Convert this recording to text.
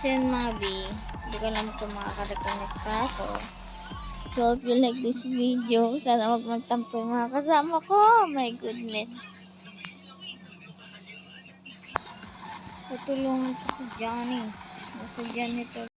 So yun mga B, hindi ko alam kung makaka-reconnect pa ako. So if you like this video, sana wag magtampo yung mga kasama ko. My goodness. Tutulungan ko si Johnny. Sa janitor.